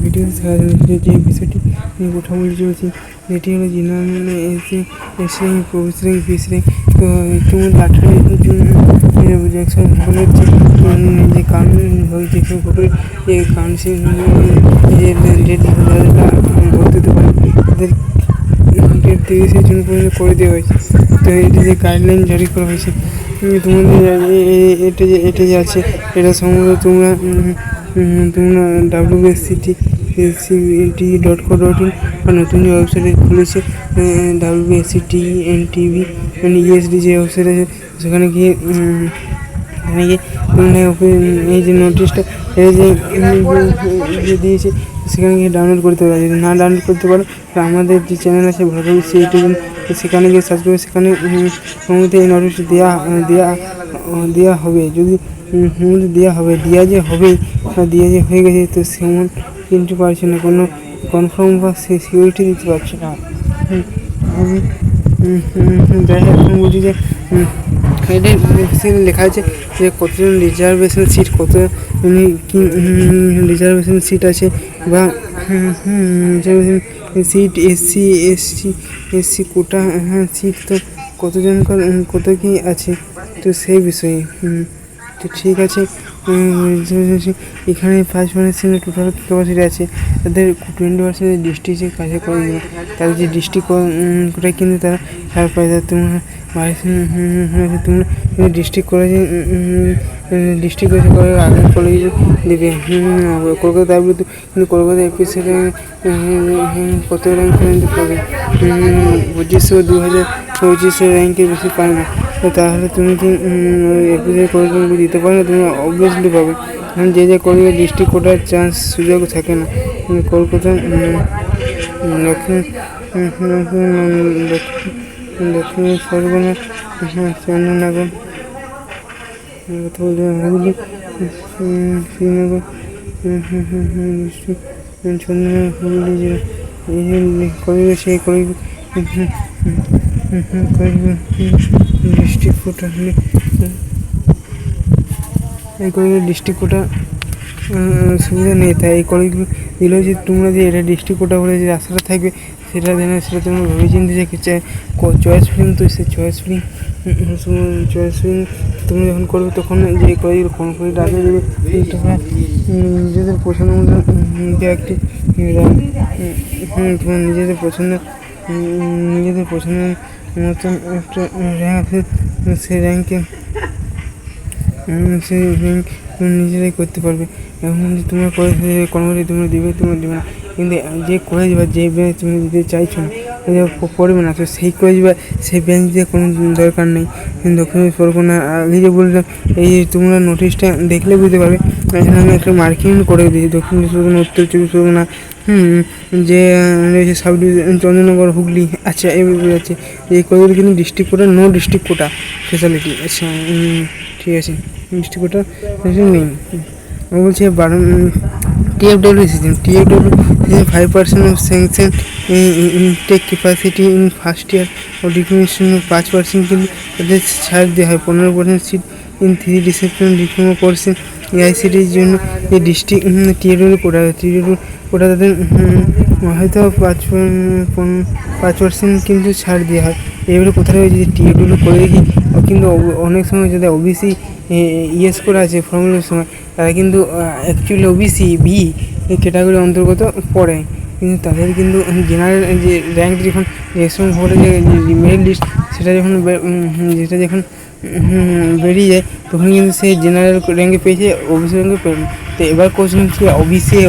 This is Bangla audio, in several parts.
ভিডিও যে বিষয়টি নিয়ে কথা বলতে চলেছি যেটি হলো জেনারেল এস র্যাঙ্ক, প্রবেশ র্যাঙ্ক, পিস র্যাঙ্ক। তো ইতিমধ্যে 18 জুন জ্যাকসন ভবনের যে কাউন্সিল হয়েছে সেই ভবনের যে কাউন্সিল যে ডেট ভর্তি হতে পারে তাদের 30 জুন পর্যন্ত করে দেওয়া হয়েছে। তো এটি যে গাইডলাইন জারি করা হয়েছে তোমাদের এটা যে আছে এটা সম্ভবত তোমরা wscti.co.in বা নতুন যে ওয়েবসাইটে খুলেছে WSCTNTV ESD যে ওয়েবসাইট আছে সেখানে গিয়ে এই যে নোটিশটা যে দিয়েছে সেখানে গিয়ে ডাউনলোড করতে পারো। যদি না ডাউনলোড করতে পারো তো আমাদের যে চ্যানেল আছে ভগবান সেইটুকু সেখানে গিয়ে সার্চ করে সেখানে সম্ভবত এই নোটিশটা দেওয়া হবে। যদি দেওয়া হবে দেওয়া যে হয়ে গেছে তো সেমন কিন্তু পারছি না, কোনো কনফার্ম বা সিকিউরিটি দিতে পারছি না। আমি যাই হোক বলছি যে এটা লেখা আছে যে কতজন রিজার্ভেশন সিট আছে বা রিজার্ভেশন সিট এসসি কোটা সিট তো কতজনকার কত কি আছে তো সেই বিষয়ে তো ঠিক আছে। এখানে 5% টোটাল ক্যাপাসিটি আছে, তাদের 20% ডিস্ট্রিক্টের কাছে করে দেবে। তাদের যে ডিস্ট্রিক্ট কোটায় কিন্তু তারা ছাড় পায়। তোমরা তোমরা ডিস্ট্রিক্ট কলেজে করে আগে কলেজে দেবে কলকাতা দাবি, কিন্তু কলকাতা এপিসিতে কত র্যাঙ্ক পর্যন্ত পাবে? 2500 র্যাঙ্কের বেশি পায় না। তাহলে তুমি কি এপিসির কলেজে দিতে পারো না? তুমি অবভিয়াসলি পাবে, যে কলেজে ডিস্ট্রিক্ট কোটার চান্স সুযোগ থাকে না। কলকাতা দক্ষিণ পরগনা চন্দননগর হুগলি শ্রীনগর চন্দননগর হুগলি জেলা এই কলেজ সেই কলেজ ডিস্ট্রিক্ট কোটা এই কলেজের ডিস্ট্রিক্ট কোটা সুবিধা নেই। তাই এই কলেজগুলো দিলেও যে তোমরা যে এটা ডিস্ট্রিক্ট কোটা বলে যে আশাটা থাকবে সেটা তোমরা ভেবে চিনতে যে চয়েস ফিলিং, তো সেই চয়েস ফিলিং তোমরা যখন করবে তখন যে কলেজগুলো কোন কলেজটা আগে দেবে তোমরা নিজেদের পছন্দ মতো যে একটি তোমার নিজেদের পছন্দ মতন একটা র্যাঙ্ক আছে, সেই র্যাঙ্কে নিজেরাই করতে পারবে। এখন তোমরা কলেজ কর্মচারী তোমরা দিবে না, কিন্তু যে কলেজ বা যে ব্যাংক তুমি দিতে চাইছো না পড়বে না, তো সেই কলেজ বা সেই ব্যাংক দিয়ে কোনো দরকার নেই। দক্ষিণ চব্বিশ পরগনা আগে যে বললাম এই তোমরা নোটিশটা দেখলে বুঝতে পারবে। এখানে আমি একটা মার্কিং করে দিয়েছি দক্ষিণ চব্বিশ পরগনা, উত্তর চব্বিশ পরগনা, যে সাব ডিভিশন চন্দননগর, হুগলি। আচ্ছা এভাবে আছে এই কলেজগুলো কিন্তু district quota no district quota facility. আচ্ছা ঠিক আছে, ডিস্ট্রিক্ট কোটা নেই। আমি বলছি TFW system 5% of sanction intake capacity in first year of ডিপ্লোমেশন 5% কিন্তু তাদের ছাড় দেওয়া হয়। 15% সিট ইন 3 ডিসিপ্লিন ডিপ্লোমা কোর্সে AICTEর জন্য এই ডিস্ট্রিক্ট TFW কোটা তাদের হয়তো 5% কিন্তু ছাড় দেওয়া হয়। এবারে কোথায় হয়েছে যে TFW করে দেখি, কিন্তু অনেক সময় যদি ওবিসি ইয়েস করে আছে ফর্মুলার সময় তারা কিন্তু অ্যাকচুয়ালি ওবিসি বি ক্যাটাগরির অন্তর্গত পড়ে, কিন্তু তাদের কিন্তু জেনারেল যে র্যাঙ্ক যখন রেশন ভোটে যে মেরিট লিস্ট সেটা যখন বেরিয়ে যায় তখন কিন্তু সে জেনারেল র্যাঙ্কে পেয়েছে, ওবিসি র্যাঙ্কে পেয়ে। তো এবার কোশ্চেন হচ্ছে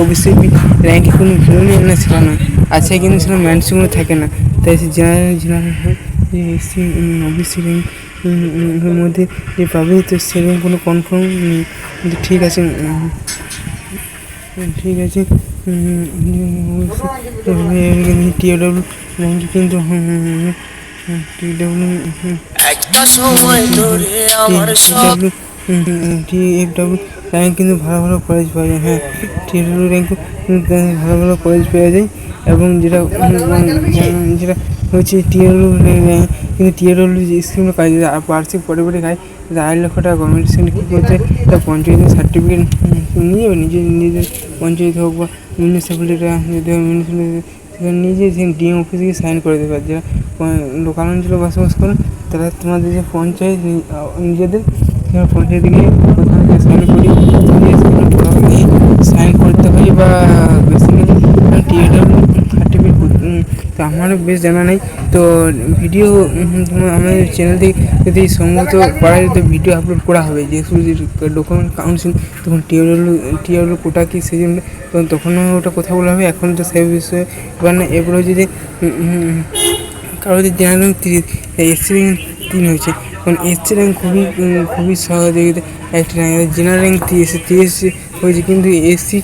ওবিসি বি র্যাঙ্কে কোনো ভ্যালু নেই না, সেটা নয় আছে, কিন্তু সেটা ম্যানসিংও থাকে না। তাই সে জেনারেল এসসি ওবিসি র্যাঙ্কের মধ্যে যে পাবে তো সেরকম কোনো কনফার্ম নেই। কিন্তু ঠিক আছে TFW র্যাঙ্কে কিন্তু TFW র্যাঙ্ক কিন্তু ভালো কলেজ পাওয়া যায়। হ্যাঁ, TFW র্যাঙ্ক ভালো কলেজ পাওয়া যায়, এবং যেটা হচ্ছে TFW র্যাঙ্ক, কিন্তু TFW যে স্কিমটা কাজ বার্ষিক পরে খায় 2.5 লক্ষ টাকা গভর্নমেন্ট সেখানে কী করতে তার পঞ্চায়েতের সার্টিফিকেট নিয়ে যাবে, নিজেদের পঞ্চায়েত হোক বা মিউনিসিপ্যালিটিটা যদি হয় মিউনিসিপ্যালিটি সেখানে নিজে ডিএম অফিসে গিয়ে সাইন করে দেবে। আর যারা লোকাল অঞ্চলে বসবাস করেন তারা তোমাদের যে পঞ্চায়েত নিজেদের সেখানে পঞ্চায়েতে গিয়ে ওখানে যে সাইন করি সাইন করতে হয় বা বেসিক্যালি টিএডব্লিউ সার্টিফিকেট। তো আমারও বেশ জানা নেই। তো ভিডিও আমাদের চ্যানেল থেকে যদি সম্ভবত করা যেত ভিডিও আপলোড করা হবে, যেহেতু ডকুমেন্ট কাউন্সিল তখন টিএডব্লিউ কোটা কি সেই জন্য তখনও ওটা কথা বলা হবে। এখন তো সেই বিষয়ে এবার না। এরপর হচ্ছে যে কারো যদি জেনারেল 30 এসসি র্যাঙ্ক 3 হয়েছে, কারণ এসসি র্যাঙ্ক খুবই সহযোগিতা একটা র্যাঙ্ক। জেনারেল র্যাঙ্ক 30 হয়েছে কিন্তু এসসি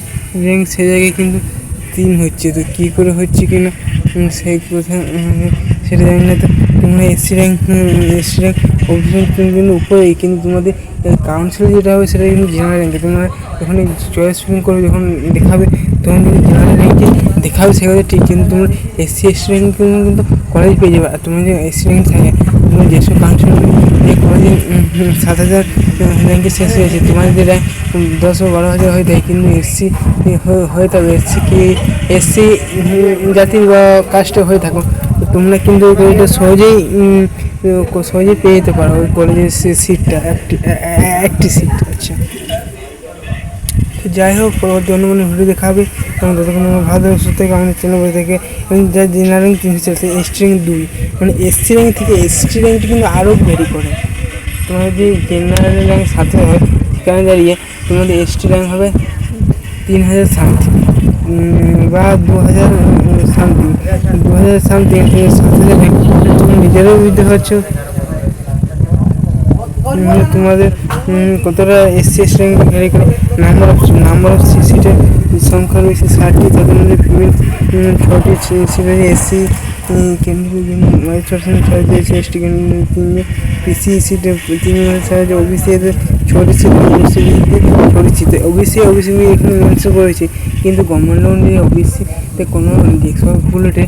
র্যাঙ্ক সে জায়গায় কিন্তু 3 হচ্ছে। তো কী করে হচ্ছে কি না সেই কথা সেটা জানি না। তো তোমরা এসসি র্যাঙ্ক অভিযোগ কিন্তু উপরেই, কিন্তু তোমাদের কাউন্সিল যেটা হবে সেটা কিন্তু জেনারেল র্যাঙ্কে। তোমরা যখন চয়েস ফিলিং করবে যখন দেখাবে তখন কিন্তু জেনারেল র্যাঙ্কে দেখাবে সেখানে ঠিক, কিন্তু তোমরা এসসি র্যাঙ্ক কিন্তু কলেজ পেয়ে যাবে। আর তোমরা যে এসসি র্যাঙ্ক থাকে তোমরা যেসব কাউন্সিল যে কলেজে 7,000 র্যাঙ্কে শেষ হয়েছে, তোমাদের যে র্যাঙ্ক 10 বা 12,000 হয়ে থাকে, কিন্তু এসসি হয়ে থাকবে এসসি জাতির বা কাস্টে হয়ে থাকো তোমরা কিন্তু ওই কলেজটা সহজেই পেয়ে যেতে পারো ওই কলেজের সিটটা একটি সিট। আচ্ছা, তো যাই হোক, পরবর্তী অন্য কোনো ভিডিও দেখা হবে। এবং ততক্ষণ ভালো সুস্থ থেকে আমাদের চ্যানেল বসে থাকে। এবং যার জেনারেল র্যাঙ্ক 3 হচ্ছে এসটি র্যাঙ্ক 2, মানে এসসি র্যাঙ্ক থেকে এসটি র্যাঙ্কটা কিন্তু আরও ভ্যারি করে। তোমার যদি জেনারেল র্যাঙ্ক 7 হয় সেখানে দাঁড়িয়ে তোমাদের এসটি র্যাঙ্ক হবে 3,000 সামথিং বা 2,000 সামথিং 7,000 র্যাঙ্ক। তুমি নিজেরাও বুঝতে পারছো তোমাদের কতটা এসসি র্যাঙ্ক ভ্যারি করে। নাম্বার অফ সিটের সংখ্যা রয়েছে 60টি, তাদের মধ্যে ফিমেল 6টি সিটে, এসসি ক্যান্ডিডেটের জন্য 22% ছাড় দিয়েছে, এসটি ক্যান্ডিডেট 3 পিসি সিটে 3 ছাড়, ওবিসি এদের 6টি সিট, পরিচিত ওবিসি এখানে মেনশন করেছে, কিন্তু গভর্নমেন্ট অনুযায়ী ওবিসিতে কোনো ডিসকাউন্টগুলোতে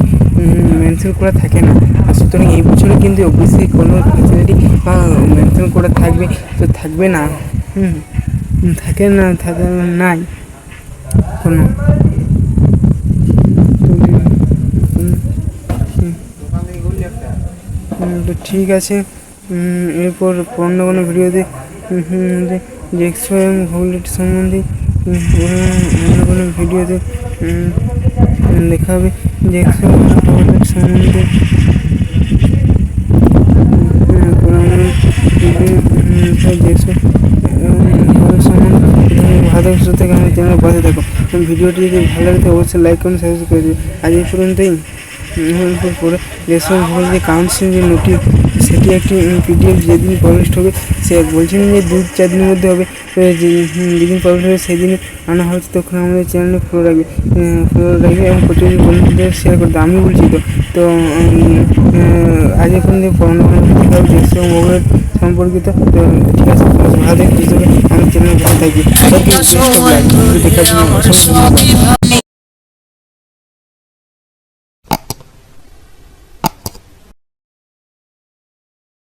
মেনশন করা থাকে না। সুতরাং এই বছরে কিন্তু ওবিসি কোনো ফ্যাসিলিটি মেনশন করা থাকবে তো থাকবে না, থাকে নাই কোনো। তো ঠিক আছে, এরপর অন্য কোনো ভিডিওতে জেক্সওয়েম ভূগোলের সম্বন্ধে অন্য কোনো ভিডিওতে দেখা হবে। জেক্সওয়েম ভূগোলের সম্বন্ধে ভালো থেকে আমার চ্যানেল পাশে থাকো। ভিডিওটি যদি ভালো লাগে অবশ্যই লাইক করুন, সাবস্ক্রাইব করে দেবেন। আজ এই পর্যন্তই। পরে রেশন ভূগোল যে কাউন্সিল যে নোটিশ সেটি একটি পিডিএফ যেদিন পাবলিশ হবে, সে বলছেন যে 2-4 দিনের মধ্যে হবে। যেদিন পাবলিশ হবে সেই দিনে আনা হচ্ছে, তখন আমাদের চ্যানেলে ফলো রাখবে এবং প্রচুর বন্ধুদের শেয়ার করতে আমি বলছি। তো আজ এখন মোবাইল সম্পর্কিত। তো ঠিক আছে, ভালো হিসেবে আমার চ্যানেলে ভালো থাকবে। দেখার জন্য অসংখ্য ধন্যবাদ।